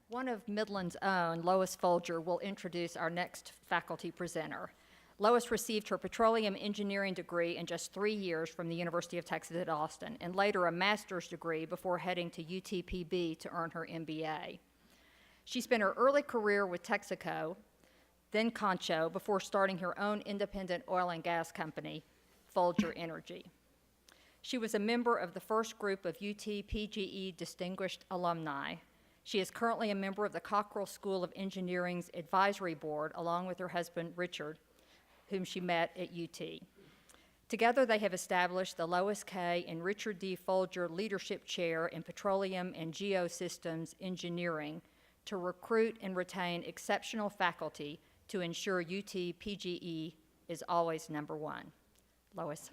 One of Midland's own, Lois Folger, will introduce our next faculty presenter. Lois received her petroleum engineering degree in just 3 years from the University of Texas at Austin, and later a master's degree before heading to UTPB to earn her MBA. She spent her early career with Texaco, then Concho, before starting her own independent oil and gas company, Folger Energy. She was a member of the first group of UT-PGE Distinguished Alumni. She is currently a member of the Cockrell School of Engineering's Advisory Board, along with her husband, Richard, whom she met at UT. Together, they have established the Lois K. and Richard D. Folger Leadership Chair in Petroleum and Geosystems Engineering to recruit and retain exceptional faculty to ensure UT-PGE is always number one. Lois.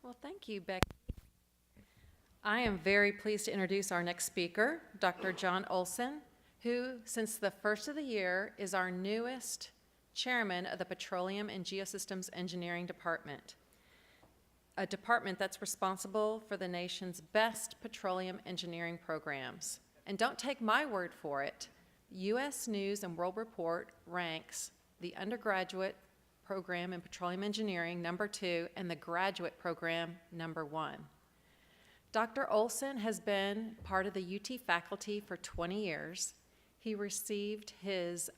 Well, thank you, Becky. I am very pleased to introduce our next speaker, Dr. John Olson, who, since the first of the year, is our newest chairman of the Petroleum and Geosystems Engineering Department, a department that's responsible for the nation's best petroleum engineering programs. And don't take my word for it. U.S. News and World Report ranks the undergraduate program in petroleum engineering #2 and the graduate program #1. Dr. Olson has been part of the UT faculty for 20 years. He received his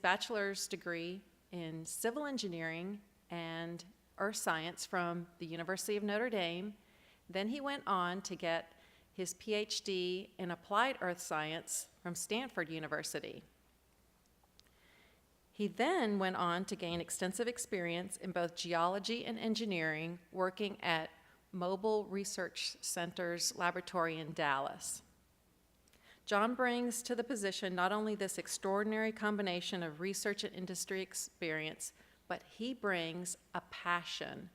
bachelor's degree in civil engineering and earth science from the University of Notre Dame. Then he went on to get his PhD in applied earth science from Stanford University. He then went on to gain extensive experience in both geology and engineering, working at Mobile Research Center's laboratory in Dallas. John brings to the position not only this extraordinary combination of research and industry experience, but he brings a passion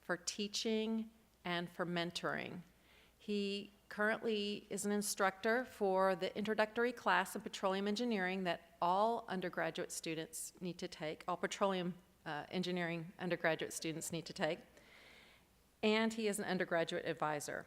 for teaching and for mentoring. He currently is an instructor for the introductory class in petroleum engineering that all undergraduate students need to take, all petroleum engineering undergraduate students need to take, and he is an undergraduate advisor.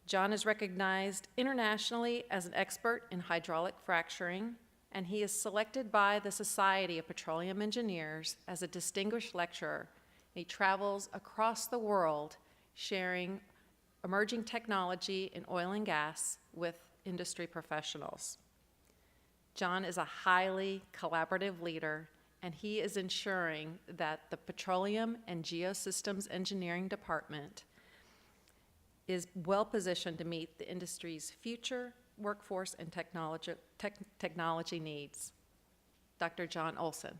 John is recognized internationally as an expert in hydraulic fracturing, and he is selected by the Society of Petroleum Engineers as a distinguished lecturer. He travels across the world sharing emerging technology in oil and gas with industry professionals. John is a highly collaborative leader, and he is ensuring that the Petroleum and Geosystems Engineering Department is well positioned to meet the industry's future workforce and technology needs. Dr. John Olson.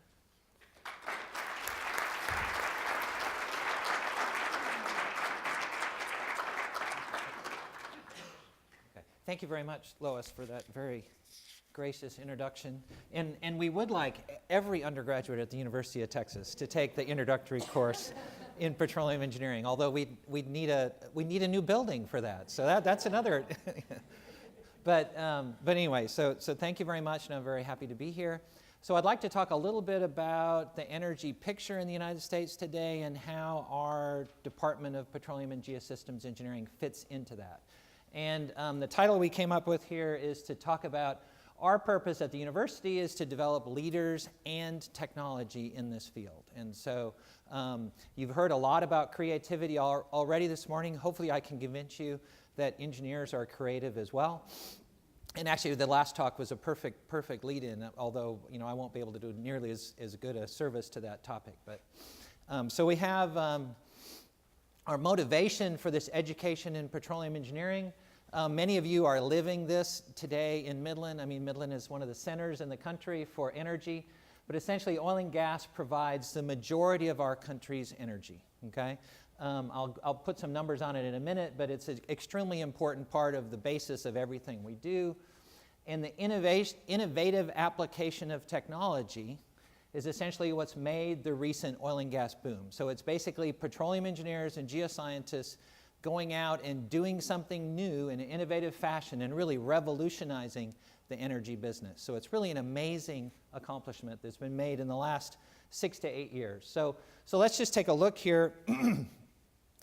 Thank you very much, Lois, for that very gracious introduction. And we would like every undergraduate at the University of Texas to take the introductory course in petroleum engineering, although we need a new building for that. So that's another. But anyway, so thank you very much, and I'm very happy to be here. So I'd like to talk a little bit about the energy picture in the United States today and how our Department of Petroleum and Geosystems Engineering fits into that. And the title we came up with here is to talk about our purpose at the university is to develop leaders and technology in this field. And so you've heard a lot about creativity already this morning. Hopefully I can convince you that engineers are creative as well. And actually the last talk was a perfect lead-in, although I won't be able to do nearly as good a service to that topic. But so we have our motivation for this education in petroleum engineering. Many of you are living this today in Midland. I mean, Midland is one of the centers in the country for energy, but essentially oil and gas provides the majority of our country's energy, okay? I'll put some numbers on it in a minute, but it's an extremely important part of the basis of everything we do. And the innovative application of technology is essentially what's made the recent oil and gas boom. So it's basically petroleum engineers and geoscientists going out and doing something new in an innovative fashion and really revolutionizing the energy business. So it's really an amazing accomplishment that's been made in the last 6 to 8 years. So let's just take a look here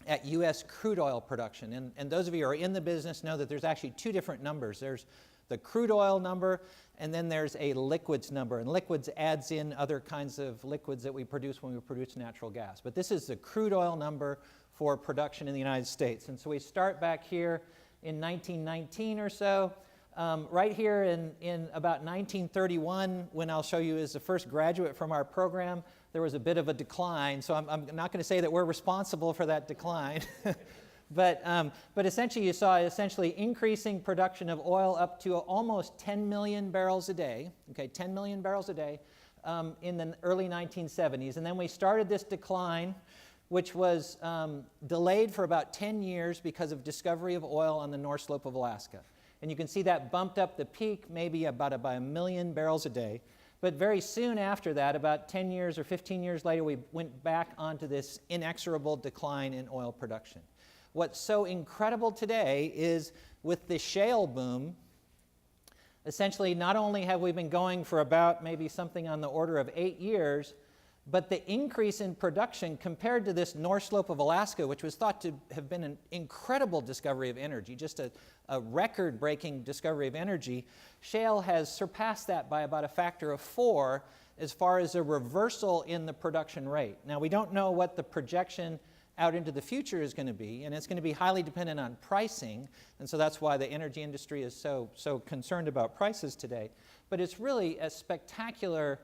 at U.S. crude oil production. And those of you who are in the business know that there's actually two different numbers. There's the crude oil number, and then there's a liquids number. And liquids adds in other kinds of liquids that we produce when we produce natural gas. But this is the crude oil number for production in the United States. And so we start back here in 1919 or so. Right here in about 1931, when I'll show you as the first graduate from our program, there was a bit of a decline. So I'm not going to say that we're responsible for that decline. But essentially, you saw increasing production of oil up to almost 10 million barrels a day, okay, 10 million barrels a day in the early 1970s. And then we started this decline, which was delayed for about 10 years because of discovery of oil on the North Slope of Alaska. And you can see that bumped up the peak maybe about a million barrels a day. But very soon after that, about 10 years or 15 years later, we went back onto this inexorable decline in oil production. What's so incredible today is with the shale boom, essentially not only have we been going for about maybe something on the order of 8 years, but the increase in production compared to this North Slope of Alaska, which was thought to have been an incredible discovery of energy, just a record-breaking discovery of energy, shale has surpassed that by about a factor of 4 as far as a reversal in the production rate. Now, we don't know what the projection out into the future is going to be, and it's going to be highly dependent on pricing, and so that's why the energy industry is so concerned about prices today. But it's really a spectacular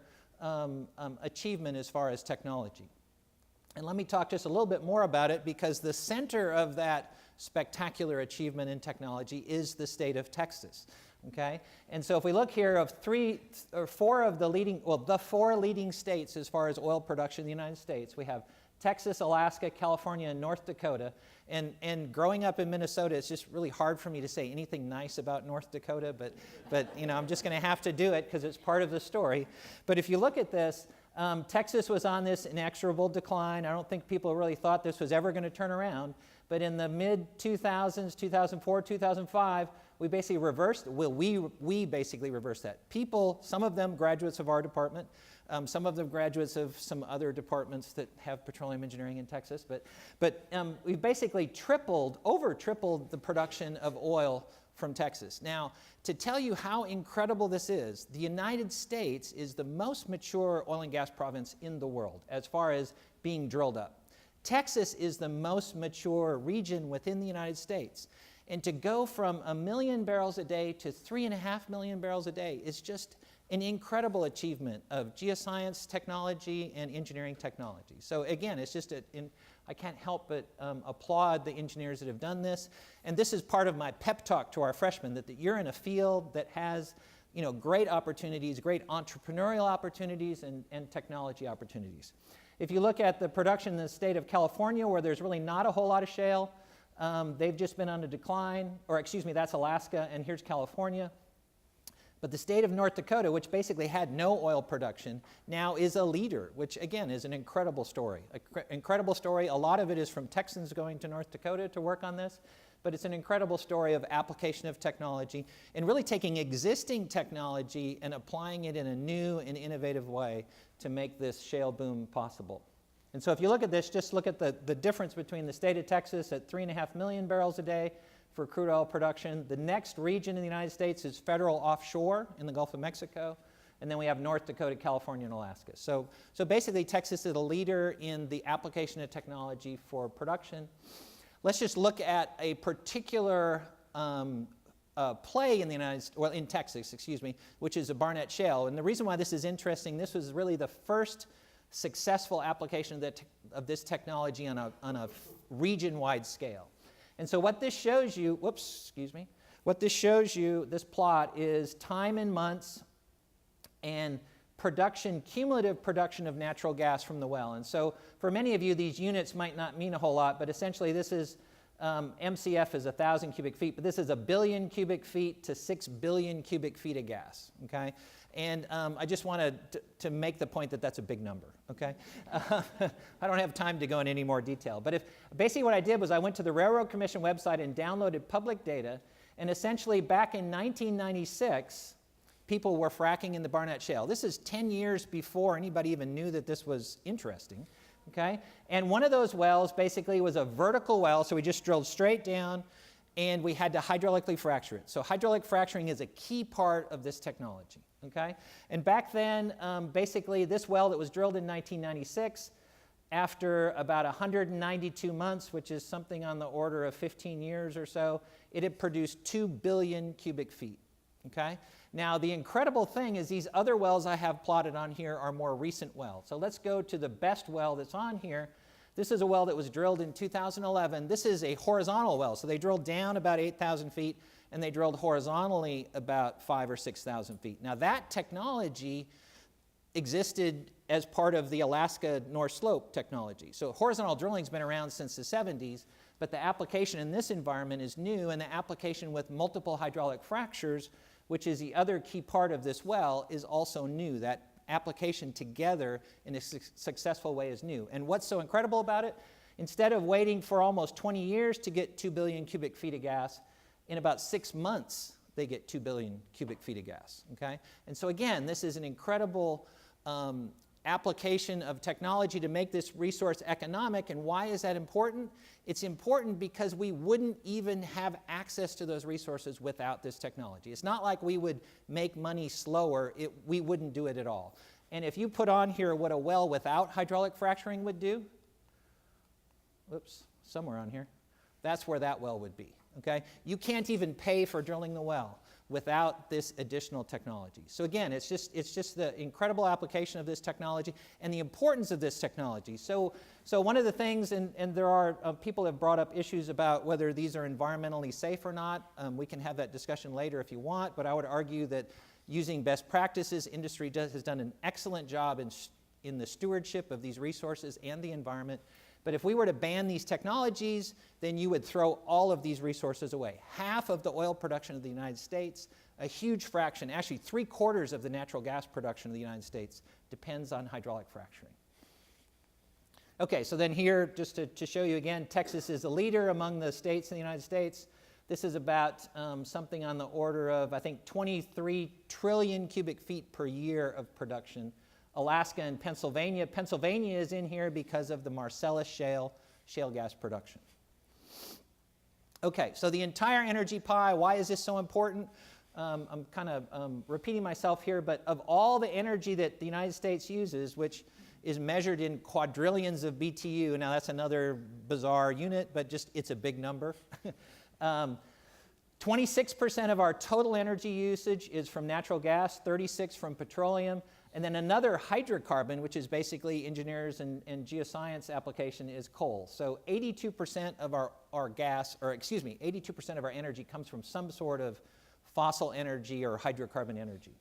achievement as far as technology. And let me talk just a little bit more about it, because the center of that spectacular achievement in technology is the state of Texas. Okay? And so if we look here of four of the leading, well, the 4 leading states as far as oil production in the United States, we have Texas, Alaska, California, and North Dakota. And growing up in Minnesota, it's just really hard for me to say anything nice about North Dakota, but you know, I'm just going to have to do it because it's part of the story. But if you look at this, Texas was on this inexorable decline. I don't think people really thought this was ever going to turn around. But in the mid-2000s, 2004, 2005, we basically reversed, well, we basically reversed that. People, some of them graduates of our department, some of them graduates of some other departments that have petroleum engineering in Texas, but we basically over tripled the production of oil from Texas. Now, to tell you how incredible this is, the United States is the most mature oil and gas province in the world as far as being drilled up. Texas is the most mature region within the United States. And to go from 1 million barrels a day to 3.5 million barrels a day is just an incredible achievement of geoscience technology and engineering technology. So again, it's just I can't help but applaud the engineers that have done this. And this is part of my pep talk to our freshmen, that you're in a field that has, you know, great opportunities, great entrepreneurial opportunities and technology opportunities. If you look at the production in the state of California, where there's really not a whole lot of shale, they've just been on a decline, or excuse me, that's Alaska, and here's California. But the state of North Dakota, which basically had no oil production, now is a leader, which again is an incredible story. Incredible story. A lot of it is from Texans going to North Dakota to work on this, but it's an incredible story of application of technology and really taking existing technology and applying it in a new and innovative way to make this shale boom possible. And so if you look at this, just look at the difference between the state of Texas at 3.5 million barrels a day for crude oil production. The next region in the United States is federal offshore in the Gulf of Mexico. And then we have North Dakota, California, and Alaska. So basically, Texas is a leader in the application of technology for production. Let's just look at a particular play in the in Texas, excuse me, which is a Barnett Shale. And the reason why this is interesting, this was really the first successful application of this technology on a region-wide scale. And so what this shows you, what this shows you, this plot, is time in months and production, cumulative production of natural gas from the well. And so for many of you, these units might not mean a whole lot, but essentially this is, MCF is 1,000 cubic feet, but this is 1 billion cubic feet to 6 billion cubic feet of gas, okay? And I just wanted to make the point that that's a big number, okay? I don't have time to go into any more detail. But basically what I did was I went to the Railroad Commission website and downloaded public data. And essentially back in 1996, people were fracking in the Barnett Shale. This is 10 years before anybody even knew that this was interesting, okay? And one of those wells basically was a vertical well, so we just drilled straight down, and we had to hydraulically fracture it. So hydraulic fracturing is a key part of this technology, okay? And back then, basically, this well that was drilled in 1996, after about 192 months, which is something on the order of 15 years or so, it had produced 2 billion cubic feet, okay? Now, the incredible thing is these other wells I have plotted on here are more recent wells. So let's go to the best well that's on here. This is a well that was drilled in 2011. This is a horizontal well. So they drilled down about 8,000 feet, and they drilled horizontally about 5,000 or 6,000 feet. Now, that technology existed as part of the Alaska North Slope technology. So horizontal drilling's been around since the 70s, but the application in this environment is new, and the application with multiple hydraulic fractures, which is the other key part of this well, is also new. That application together in a successful way is new. And what's so incredible about it? Instead of waiting for almost 20 years to get 2 billion cubic feet of gas, in about 6 months, they get 2 billion cubic feet of gas, okay? And so again, this is an incredible application of technology to make this resource economic. And why is that important? It's important because we wouldn't even have access to those resources without this technology. It's not like we would make money slower. We wouldn't do it at all. And if you put on here what a well without hydraulic fracturing would do, whoops, somewhere on here, that's where that well would be, okay? You can't even pay for drilling the well without this additional technology. So again, it's just the incredible application of this technology and the importance of this technology. So one of the things, and there are people have brought up issues about whether these are environmentally safe or not. We can have that discussion later if you want, but I would argue that using best practices, industry has done an excellent job in the stewardship of these resources and the environment. But if we were to ban these technologies, then you would throw all of these resources away. Half of the oil production of the United States, a huge fraction, actually 3/4 of the natural gas production of the United States depends on hydraulic fracturing. Okay, so then here, just to show you again, Texas is the leader among the states in the United States. This is about something on the order of, I think, 23 trillion cubic feet per year of production. Alaska and Pennsylvania. Pennsylvania is in here because of the Marcellus shale gas production. Okay, so the entire energy pie, why is this so important? I'm kind of repeating myself here, but of all the energy that the United States uses, which is measured in quadrillions of BTU, now that's another bizarre unit, but just it's a big number. 26% of our total energy usage is from natural gas, 36% from petroleum, and then another hydrocarbon, which is basically engineers and geoscience application, is coal. So 82% of our gas, or excuse me, 82% of our energy comes from some sort of fossil energy or hydrocarbon energy.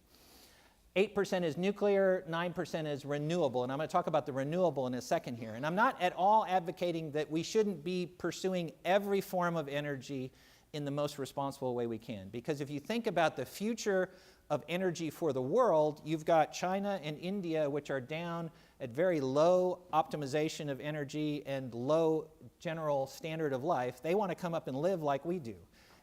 8% is nuclear, 9% is renewable, and I'm going to talk about the renewable in a second here. And I'm not at all advocating that we shouldn't be pursuing every form of energy in the most responsible way we can. Because if you think about the future of energy for the world, you've got China and India, which are down at very low optimization of energy and low general standard of life. They want to come up and live like we do.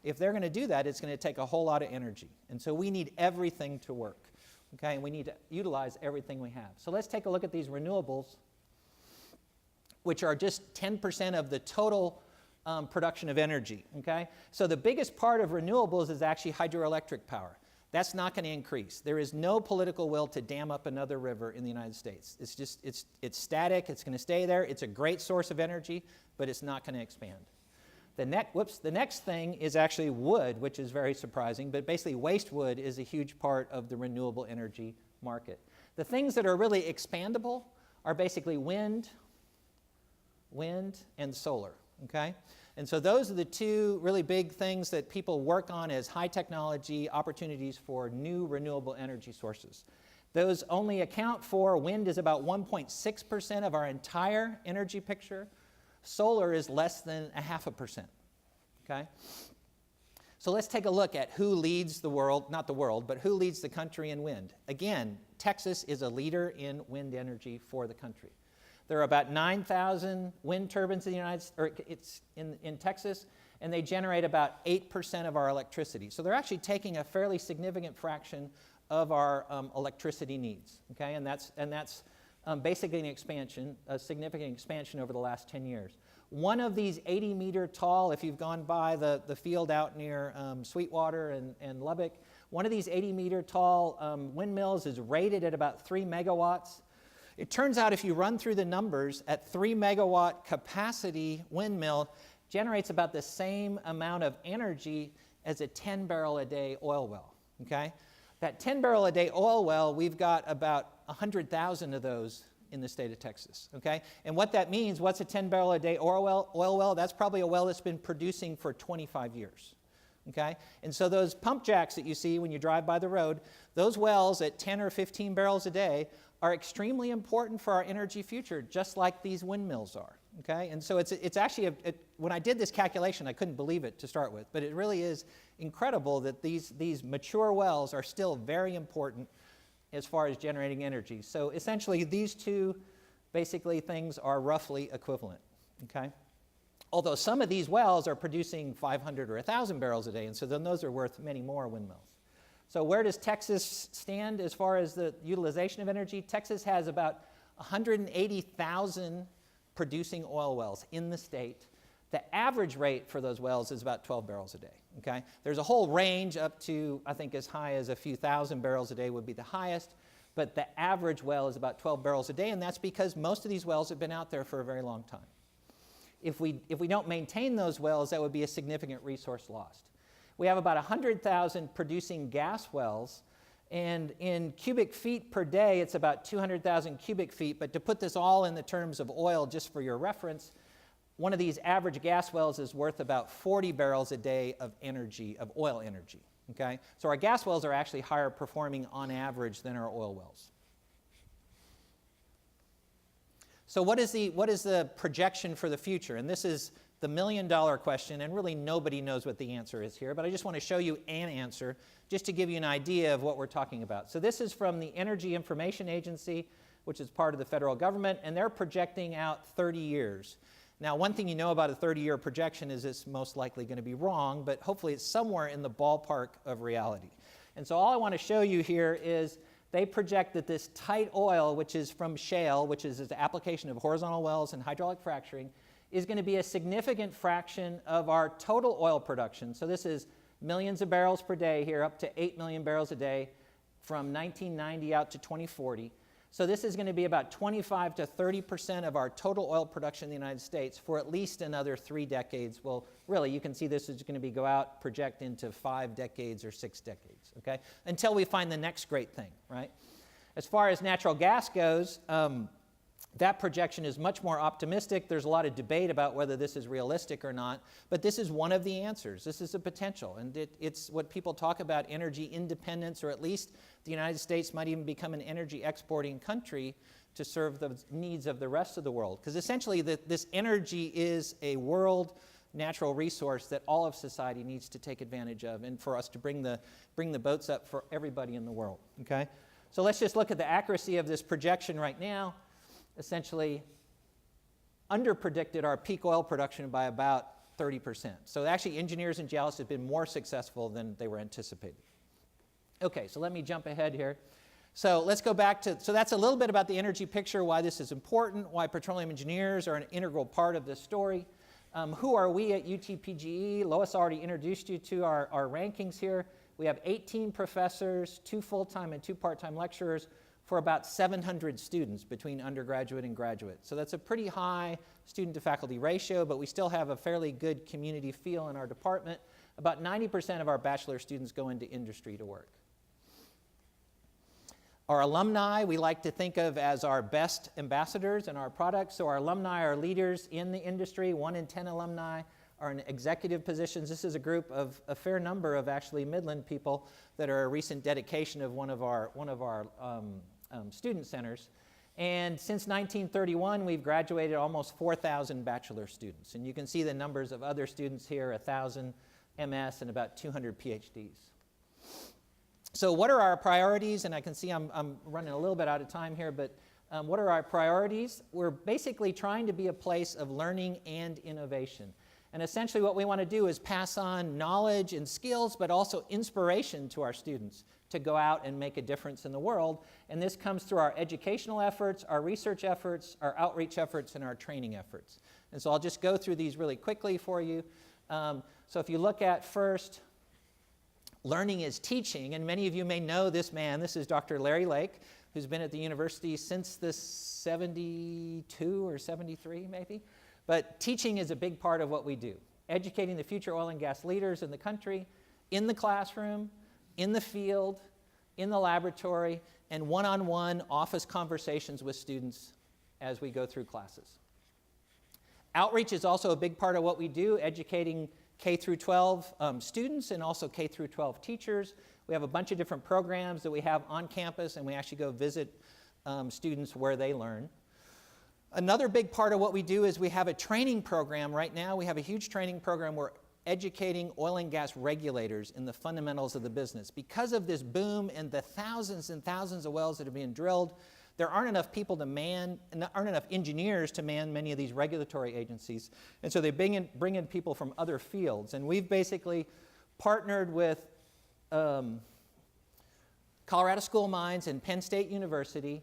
If they're going to do that, it's going to take a whole lot of energy. And so we need everything to work. Okay, and we need to utilize everything we have. So let's take a look at these renewables, which are just 10% of the total production of energy. Okay, so the biggest part of renewables is actually hydroelectric power. That's not going to increase. There is no political will to dam up another river in the United States. It's just, it's static. It's going to stay there. It's a great source of energy, but it's not going to expand. The next thing is actually wood, which is very surprising, but basically waste wood is a huge part of the renewable energy market. The things that are really expandable are basically wind, and solar, okay? And so those are the two really big things that people work on as high technology opportunities for new renewable energy sources. Those only account for, wind is about 1.6% of our entire energy picture. Solar is less than 0.5%, okay? So let's take a look at who leads the world, not the world, but who leads the country in wind. Again, Texas is a leader in wind energy for the country. There are about 9,000 wind turbines in the in Texas, and they generate about 8% of our electricity. So they're actually taking a fairly significant fraction of our electricity needs, okay? And that's basically an expansion, a significant expansion over the last 10 years. One of these 80-meter tall, if you've gone by the field out near Sweetwater and Lubbock, one of these 80-meter tall windmills is rated at about 3 megawatts. It turns out if you run through the numbers, at 3 megawatt capacity windmill generates about the same amount of energy as a 10-barrel-a-day oil well, okay? That 10-barrel-a-day oil well, we've got about 100,000 of those in the state of Texas, okay? And what that means, what's a 10-barrel-a-day oil well? That's probably a well that's been producing for 25 years, okay? And so those pump jacks that you see when you drive by the road, those wells at 10 or 15 barrels a day are extremely important for our energy future, just like these windmills are, okay? And so it's actually, when I did this calculation, I couldn't believe it to start with, but it really is incredible that these mature wells are still very important as far as generating energy. So essentially, these two basically things are roughly equivalent, okay? Although some of these wells are producing 500 or 1,000 barrels a day, and so then those are worth many more windmills. So where does Texas stand as far as the utilization of energy? Texas has about 180,000 producing oil wells in the state. The average rate for those wells is about 12 barrels a day, okay? There's a whole range up to, I think, as high as a few thousand barrels a day would be the highest, but the average well is about 12 barrels a day, and that's because most of these wells have been out there for a very long time. If we don't maintain those wells, that would be a significant resource lost. We have about 100,000 producing gas wells, and in cubic feet per day, it's about 200,000 cubic feet, but to put this all in the terms of oil, just for your reference, one of these average gas wells is worth about 40 barrels a day of energy, of oil energy, okay? So our gas wells are actually higher performing on average than our oil wells. So what is the projection for the future? And this is the million-dollar question, and really nobody knows what the answer is here, but I just want to show you an answer just to give you an idea of what we're talking about. So this is from the Energy Information Agency, which is part of the federal government, and they're projecting out 30 years. Now, one thing you know about a 30-year projection is it's most likely going to be wrong, but hopefully it's somewhere in the ballpark of reality. And so all I want to show you here is they project that this tight oil, which is from shale, which is the application of horizontal wells and hydraulic fracturing, is going to be a significant fraction of our total oil production. So this is millions of barrels per day here, up to 8 million barrels a day from 1990 out to 2040. So this is going to be about 25 to 30% of our total oil production in the United States for at least another 3 decades. Well, really, you can see this is going to go out, project into 5 decades or 6 decades, okay? Until we find the next great thing, right? As far as natural gas goes, that projection is much more optimistic. There's a lot of debate about whether this is realistic or not, but this is one of the answers. This is a potential, and it's what people talk about, energy independence, or at least the United States might even become an energy exporting country to serve the needs of the rest of the world. Because essentially this energy is a world natural resource that all of society needs to take advantage of, and for us to bring the boats up for everybody in the world, okay? So let's just look at the accuracy of this projection right now. Essentially underpredicted our peak oil production by about 30%. So actually engineers and geologists have been more successful than they were anticipating. Okay, so let me jump ahead here. So let's go back to, so that's a little bit about the energy picture, why this is important, why petroleum engineers are an integral part of this story. Who are we at UTPGE? Lois already introduced you to our rankings here. We have 18 professors, 2 full-time and 2 part-time lecturers, for about 700 students between undergraduate and graduate. So that's a pretty high student-to-faculty ratio, but we still have a fairly good community feel in our department. About 90% of our bachelor students go into industry to work. Our alumni, we like to think of as our best ambassadors in our products. So our alumni are leaders in the industry. 1 in 10 alumni are in executive positions. This is a group of a fair number of actually Midland people that are a recent dedication of one of our student centers. And since 1931, we've graduated almost 4,000 bachelor students. And you can see the numbers of other students here, 1,000 MS and about 200 PhDs. So what are our priorities? And I can see I'm running a little bit out of time here, but what are our priorities? We're basically trying to be a place of learning and innovation. And essentially what we want to do is pass on knowledge and skills, but also inspiration to our students to go out and make a difference in the world. And this comes through our educational efforts, our research efforts, our outreach efforts, and our training efforts. And so I'll just go through these really quickly for you. So if you look at first, learning is teaching, and many of you may know this man. This is Dr. Larry Lake, who's been at the university since the 72 or 73 maybe. But teaching is a big part of what we do. Educating the future oil and gas leaders in the country, in the classroom, in the field, in the laboratory, and one-on-one office conversations with students as we go through classes. Outreach is also a big part of what we do, educating K through 12 students and also K through 12 teachers. We have a bunch of different programs that we have on campus, and we actually go visit students where they learn. Another big part of what we do is we have a training program right now. We have a huge training program where educating oil and gas regulators in the fundamentals of the business. Because of this boom and the thousands and thousands of wells that are being drilled, there aren't enough people to man, aren't enough engineers to man many of these regulatory agencies. And so they bring in people from other fields. And we've basically partnered with Colorado School of Mines and Penn State University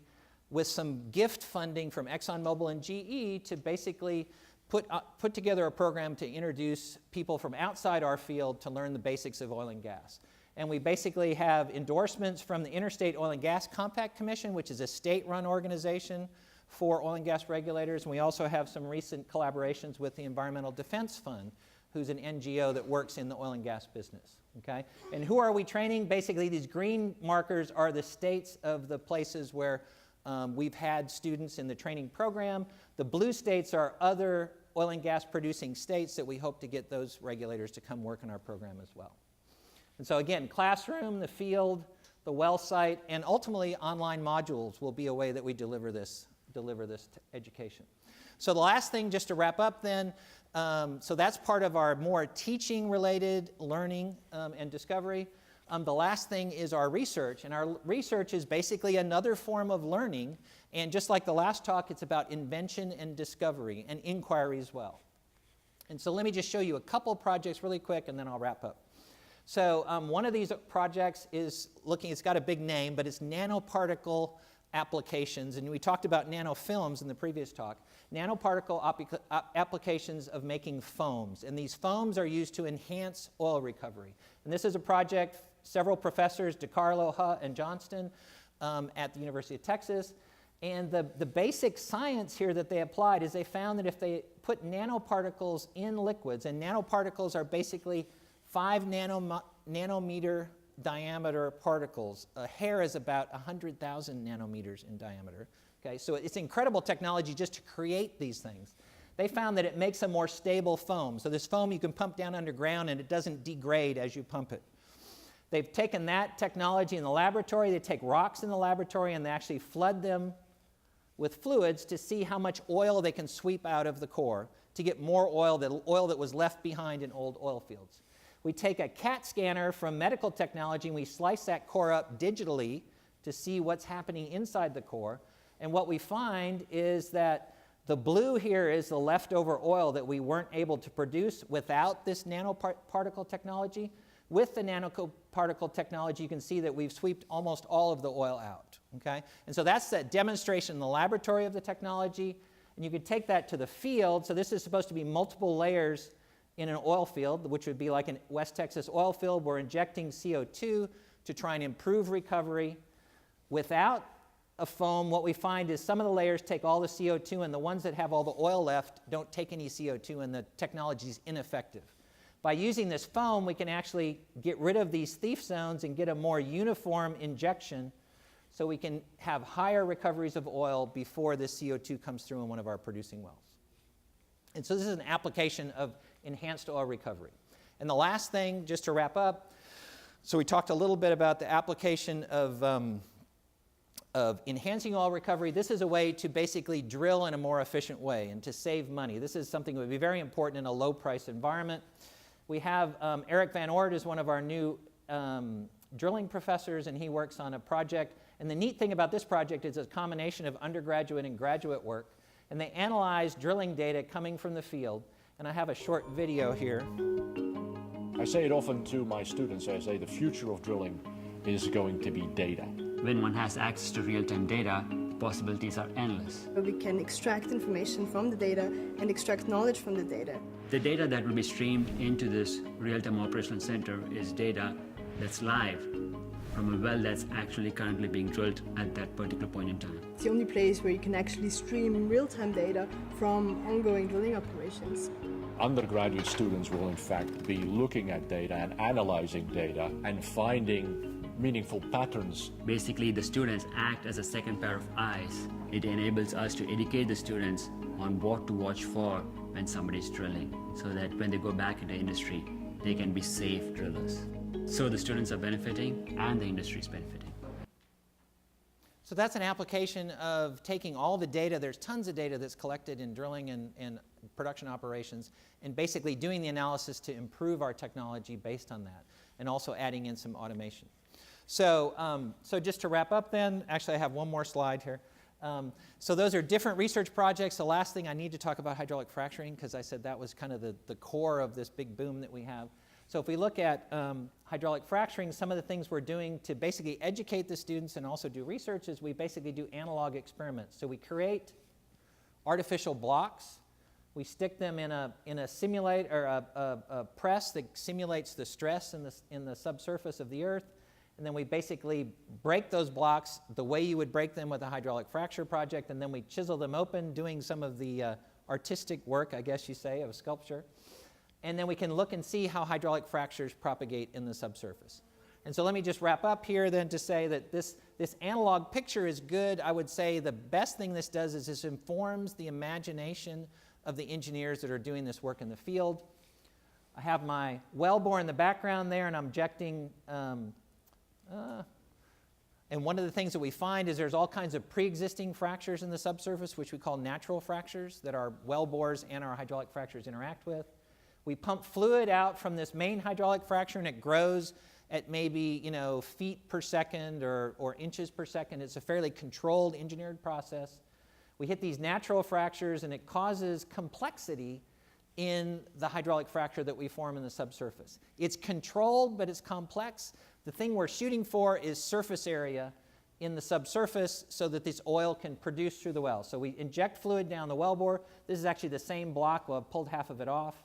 with some gift funding from ExxonMobil and GE to basically put together a program to introduce people from outside our field to learn the basics of oil and gas. And we basically have endorsements from the Interstate Oil and Gas Compact Commission, which is a state-run organization for oil and gas regulators. And we also have some recent collaborations with the Environmental Defense Fund, who's an NGO that works in the oil and gas business. Okay? And who are we training? Basically, these green markers are the states of the places where we've had students in the training program. The blue states are other oil and gas producing states that we hope to get those regulators to come work in our program as well. And so again, classroom, the field, the well site, and ultimately online modules will be a way that we deliver this education. So the last thing, just to wrap up then, so that's part of our more teaching related learning and discovery. The last thing is our research, and our research is basically another form of learning, and just like the last talk, it's about invention and discovery and inquiry as well. And so let me just show you a couple projects really quick, and then I'll wrap up. So one of these projects is it's got a big name, but it's nanoparticle applications, and we talked about nanofilms in the previous talk. Nanoparticle applications of making foams, and these foams are used to enhance oil recovery. And this is a project, several professors, DiCarlo, Huh, and Johnston at the University of Texas. And the basic science here that they applied is they found that if they put nanoparticles in liquids, and nanoparticles are basically 5 nanometer diameter particles. A hair is about 100,000 nanometers in diameter. Okay, so it's incredible technology just to create these things. They found that it makes a more stable foam. So this foam you can pump down underground and it doesn't degrade as you pump it. They've taken that technology in the laboratory. They take rocks in the laboratory and they actually flood them with fluids to see how much oil they can sweep out of the core to get more oil that was left behind in old oil fields. We take a CAT scanner from medical technology and we slice that core up digitally to see what's happening inside the core. And what we find is that the blue here is the leftover oil that we weren't able to produce without this nanoparticle technology. With the nanoparticle technology, you can see that we've swept almost all of the oil out. Okay? And so that's that demonstration in the laboratory of the technology. And you could take that to the field. So this is supposed to be multiple layers in an oil field, which would be like a West Texas oil field. We're injecting CO2 to try and improve recovery. Without a foam, what we find is some of the layers take all the CO2, and the ones that have all the oil left don't take any CO2, and the technology is ineffective. By using this foam, we can actually get rid of these thief zones and get a more uniform injection so we can have higher recoveries of oil before the CO2 comes through in one of our producing wells. And so this is an application of enhanced oil recovery. And the last thing, just to wrap up, so we talked a little bit about the application of enhancing oil recovery. This is a way to basically drill in a more efficient way and to save money. This is something that would be very important in a low-price environment. We have Eric Van Oort is one of our new drilling professors, and he works on a project. And the neat thing about this project is it's a combination of undergraduate and graduate work. And they analyze drilling data coming from the field. And I have a short video here. I say it often to my students. I say the future of drilling is going to be data. When one has access to real-time data, the possibilities are endless. We can extract information from the data and extract knowledge from the data. The data that will be streamed into this real-time operational center is data that's live from a well that's actually currently being drilled at that particular point in time. It's the only place where you can actually stream real-time data from ongoing drilling operations. Undergraduate students will in fact be looking at data and analyzing data and finding meaningful patterns. Basically, the students act as a second pair of eyes. It enables us to educate the students on what to watch for when somebody's drilling, so that when they go back into industry, they can be safe drillers. So the students are benefiting and the industry is benefiting. So that's an application of taking all the data. There's tons of data that's collected in drilling and production operations, and basically doing the analysis to improve our technology based on that, and also adding in some automation. So, so just to wrap up then, actually I have one more slide here. So those are different research projects. The last thing I need to talk about hydraulic fracturing, because I said that was kind of the core of this big boom that we have. So if we look at hydraulic fracturing, some of the things we're doing to basically educate the students and also do research is we basically do analog experiments. So we create artificial blocks. We stick them in a simulate or a press that simulates the stress in the subsurface of the earth. And then we basically break those blocks the way you would break them with a hydraulic fracture project, and then we chisel them open, doing some of the artistic work, I guess you say, of sculpture. And then we can look and see how hydraulic fractures propagate in the subsurface. And so let me just wrap up here then to say that this analog picture is good. I would say the best thing this does is this informs the imagination of the engineers that are doing this work in the field. I have my wellbore in the background there, and I'm injecting and one of the things that we find is there's all kinds of pre-existing fractures in the subsurface, which we call natural fractures, that our wellbores and our hydraulic fractures interact with. We pump fluid out from this main hydraulic fracture, and it grows at maybe, feet per second or inches per second. It's a fairly controlled, engineered process. We hit these natural fractures, and it causes complexity in the hydraulic fracture that we form in the subsurface. It's controlled, but it's complex. The thing we're shooting for is surface area in the subsurface so that this oil can produce through the well. So we inject fluid down the wellbore. This is actually the same block. Well, I've pulled half of it off.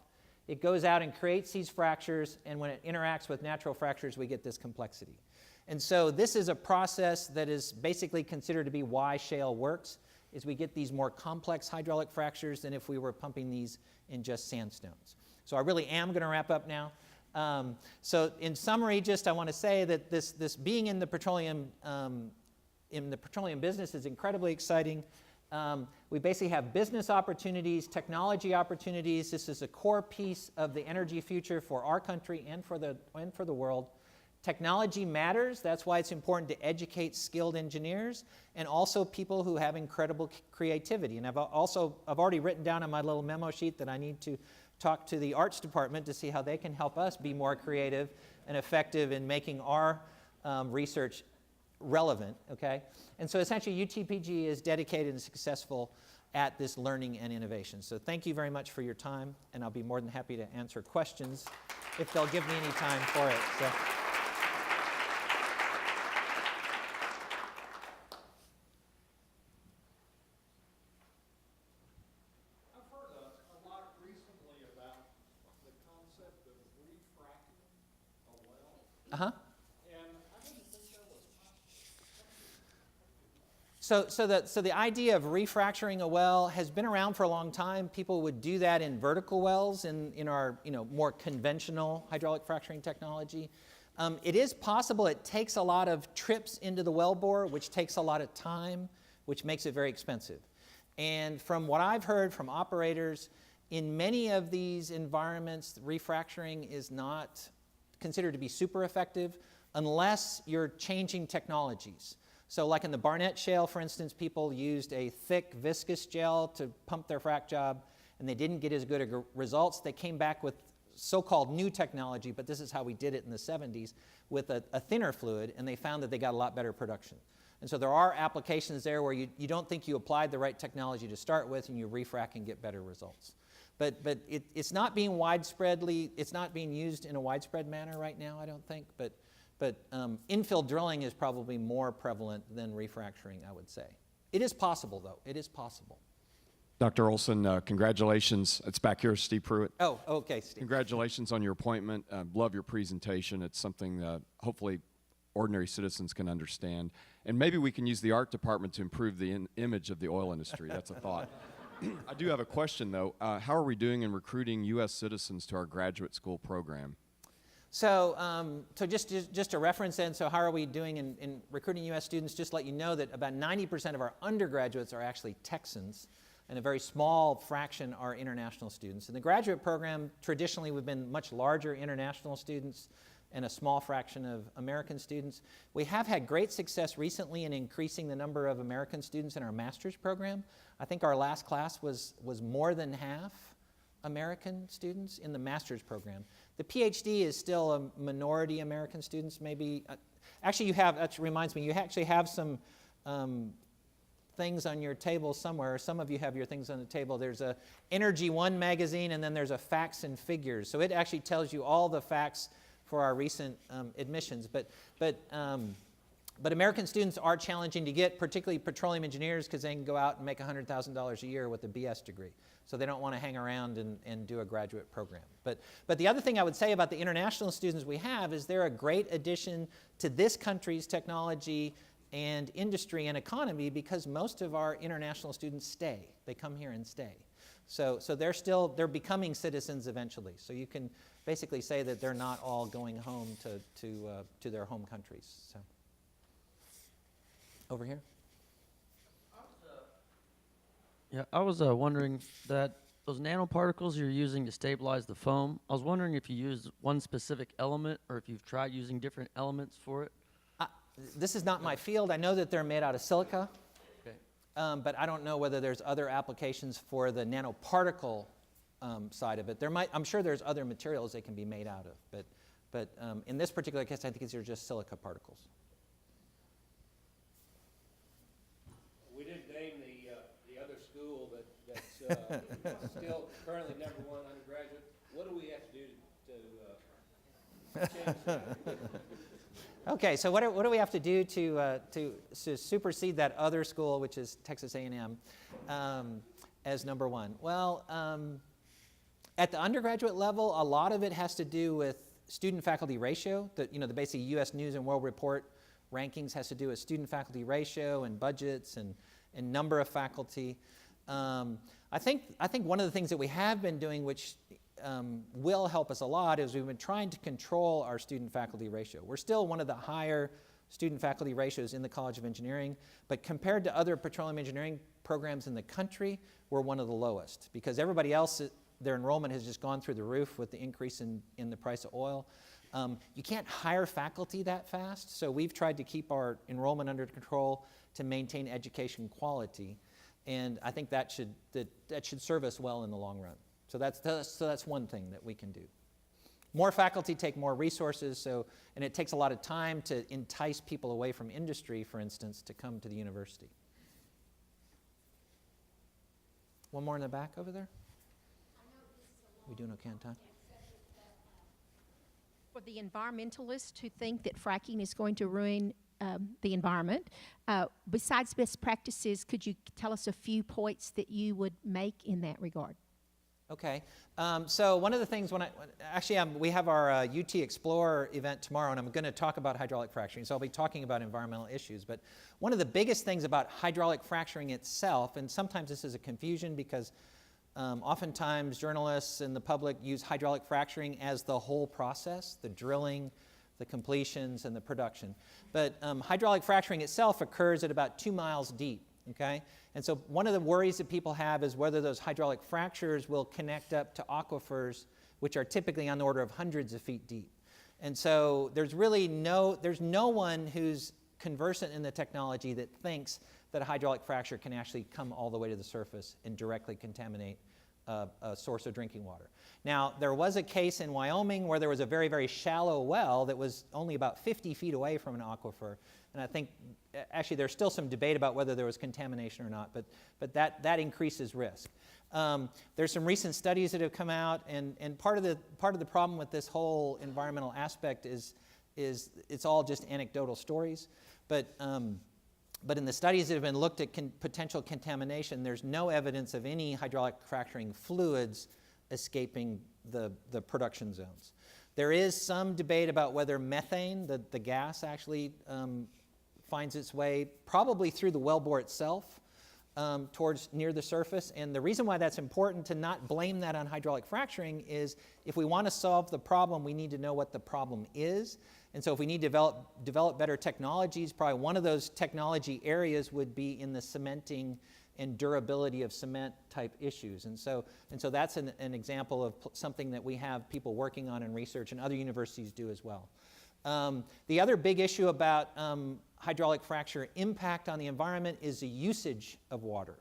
It goes out and creates these fractures, and when it interacts with natural fractures, we get this complexity. And so this is a process that is basically considered to be why shale works, is we get these more complex hydraulic fractures than if we were pumping these in just sandstones. So I really am going to wrap up now. So in summary, just I want to say that this being in the petroleum business is incredibly exciting. We basically have business opportunities, technology opportunities. This is a core piece of the energy future for our country and for the world. Technology matters. That's why it's important to educate skilled engineers and also people who have incredible creativity. And I've already written down on my little memo sheet that I need to talk to the arts department to see how they can help us be more creative and effective in making our research relevant, okay? And so essentially UTPG is dedicated and successful at this learning and innovation. So thank you very much for your time, and I'll be more than happy to answer questions if they'll give me any time for it. So. Uh-huh. So the idea of refracturing a well has been around for a long time. People would do that in vertical wells in our more conventional hydraulic fracturing technology. It is possible. It takes a lot of trips into the wellbore, which takes a lot of time, which makes it very expensive. And from what I've heard from operators, in many of these environments, refracturing is not considered to be super effective unless you're changing technologies. So like in the Barnett Shale, for instance, people used a thick viscous gel to pump their frac job, and they didn't get as good a results. They came back with so-called new technology, but this is how we did it in the 70s, with a thinner fluid, and they found that they got a lot better production. And so there are applications there where you don't think you applied the right technology to start with, and you refrac and get better results. But it's not being it's not being used in a widespread manner right now, I don't think. But infill drilling is probably more prevalent than refracturing, I would say. It is possible, though. It is possible. Dr. Olson, congratulations. It's back here, Steve Pruitt. Oh, okay, Steve. Congratulations on your appointment. Love your presentation. It's something hopefully ordinary citizens can understand. And maybe we can use the art department to improve the image of the oil industry. That's a thought. I do have a question, though. How are we doing in recruiting U.S. citizens to our graduate school program? So, just a reference then, so how are we doing in recruiting U.S. students? Just to let you know that about 90% of our undergraduates are actually Texans, and a very small fraction are international students. In the graduate program, traditionally we've been much larger international students and a small fraction of American students. We have had great success recently in increasing the number of American students in our master's program. I think our last class was more than half American students in the master's program. The PhD is still a minority American students, maybe. Actually, that reminds me, you actually have some things on your table somewhere. Some of you have your things on the table. There's a Energy One magazine, and then there's a Facts and Figures. So it actually tells you all the facts for our recent admissions. But American students are challenging to get, particularly petroleum engineers, because they can go out and make $100,000 a year with a BS degree. So they don't want to hang around and do a graduate program. But the other thing I would say about the international students we have is they're a great addition to this country's technology and industry and economy, because most of our international students stay. They come here and stay. So they're becoming citizens eventually. So you can basically say that they're not all going home to their home countries. So over here. Yeah, I was wondering that those nanoparticles you're using to stabilize the foam, I was wondering if you used one specific element or if you've tried using different elements for it. This is not my field. I know that they're made out of silica, Okay. but I don't know whether there's other applications for the nanoparticle side of it. I'm sure there's other materials they can be made out of, but in this particular case, I think these are just silica particles. We didn't name the other school that's still currently #1 undergraduate. What do we have to do to change that? Okay, so what do we have to do to supersede that other school, which is Texas A&M, as #1? Well, at the undergraduate level, a lot of it has to do with student-faculty ratio. The basic U.S. News and World Report rankings has to do with student-faculty ratio and budgets and number of faculty. I think one of the things that we have been doing, which will help us a lot, is we've been trying to control our student-faculty ratio. We're still one of the higher student-faculty ratios in the College of Engineering, but compared to other petroleum engineering programs in the country, we're one of the lowest, because everybody else, their enrollment has just gone through the roof with the increase in the price of oil. You can't hire faculty that fast, so we've tried to keep our enrollment under control to maintain education quality, and I think that should serve us well in the long run. So that's one thing that we can do. More faculty take more resources, and it takes a lot of time to entice people away from industry, for instance, to come to the university. One more in the back over there? We doing okay on time? For the environmentalists who think that fracking is going to ruin the environment, besides best practices, could you tell us a few points that you would make in that regard? Okay, so one of the things we have our UT Explorer event tomorrow, and I'm going to talk about hydraulic fracturing, so I'll be talking about environmental issues. But one of the biggest things about hydraulic fracturing itself, and sometimes this is a confusion because oftentimes journalists and the public use hydraulic fracturing as the whole process, the drilling, the completions, and the production. But hydraulic fracturing itself occurs at about 2 miles deep. Okay? And so one of the worries that people have is whether those hydraulic fractures will connect up to aquifers, which are typically on the order of hundreds of feet deep. And so there's no one who's conversant in the technology that thinks that a hydraulic fracture can actually come all the way to the surface and directly contaminate a source of drinking water. Now, there was a case in Wyoming where there was a very, very shallow well that was only about 50 feet away from an aquifer. And I think, actually, there's still some debate about whether there was contamination or not, but that increases risk. There's some recent studies that have come out, and part of the problem with this whole environmental aspect is it's all just anecdotal stories. But in the studies that have been looked at potential contamination, there's no evidence of any hydraulic fracturing fluids escaping the production zones. There is some debate about whether methane, the gas, actually finds its way probably through the wellbore itself towards near the surface. And the reason why that's important to not blame that on hydraulic fracturing is if we want to solve the problem, we need to know what the problem is. And so if we need to develop better technologies, probably one of those technology areas would be in the cementing and durability of cement type issues. And so that's an example of something that we have people working on in research, and other universities do as well. The other big issue about hydraulic fracture impact on the environment is the usage of water.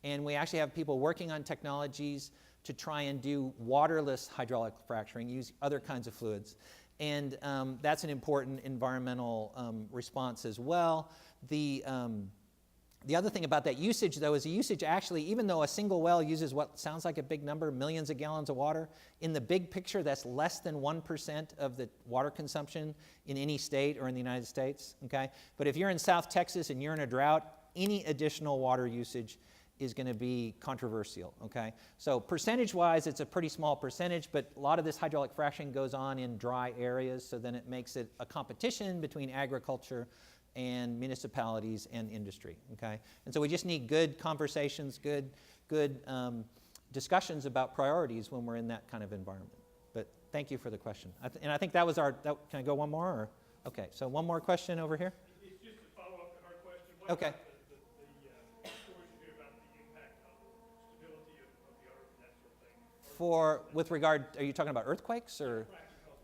And we actually have people working on technologies to try and do waterless hydraulic fracturing, use other kinds of fluids. And that's an important environmental response as well. The other thing about that usage, though, is the usage actually, even though a single well uses what sounds like a big number, millions of gallons of water, in the big picture, that's less than 1% of the water consumption in any state or in the United States, okay? But if you're in South Texas and you're in a drought, any additional water usage is going to be controversial, okay? So percentage-wise, it's a pretty small percentage, but a lot of this hydraulic fracturing goes on in dry areas, so then it makes it a competition between agriculture and municipalities and industry, okay? And so we just need good conversations, good discussions about priorities when we're in that kind of environment. But thank you for the question. And I think that was can I go one more? Or? Okay, so one more question over here. It's just a follow-up to her question. Okay. About the stories you hear about the impact on stability of the earth and that sort of thing? With regard, are you talking about earthquakes or?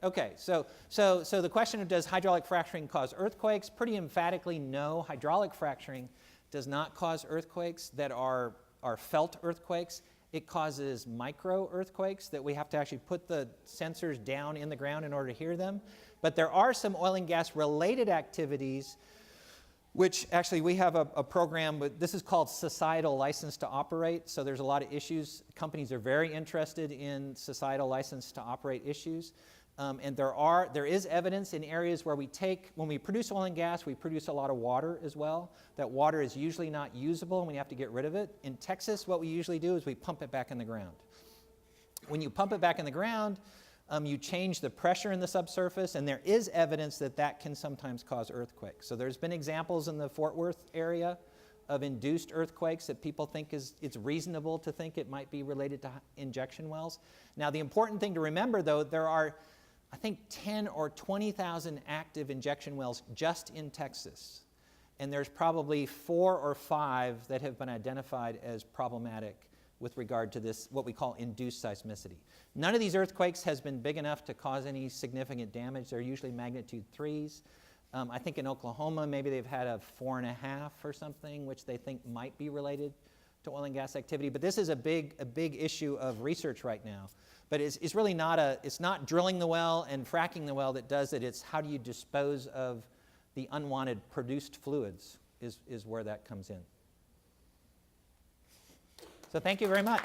Okay, so the question of does hydraulic fracturing cause earthquakes? Pretty emphatically, no. Hydraulic fracturing does not cause earthquakes that are felt earthquakes. It causes micro earthquakes that we have to actually put the sensors down in the ground in order to hear them. But there are some oil and gas related activities which actually we have a program, but this is called societal license to operate. So there's a lot of issues. Companies are very interested in societal license to operate issues. And there is evidence in areas where when we produce oil and gas, we produce a lot of water as well. That water is usually not usable and we have to get rid of it. In Texas, what we usually do is we pump it back in the ground. When you pump it back in the ground, you change the pressure in the subsurface, and there is evidence that can sometimes cause earthquakes. So there's been examples in the Fort Worth area of induced earthquakes that people think it's reasonable to think it might be related to injection wells. Now, the important thing to remember, though, there are, I think, 10 or 20,000 active injection wells just in Texas. And there's probably 4 or 5 that have been identified as problematic with regard to this, what we call induced seismicity. None of these earthquakes has been big enough to cause any significant damage. They're usually magnitude 3s. I think in Oklahoma, maybe they've had a 4.5 or something, which they think might be related to oil and gas activity. But this is a big issue of research right now. But it's really it's not drilling the well and fracking the well that does it. It's how do you dispose of the unwanted produced fluids is where that comes in. So thank you very much.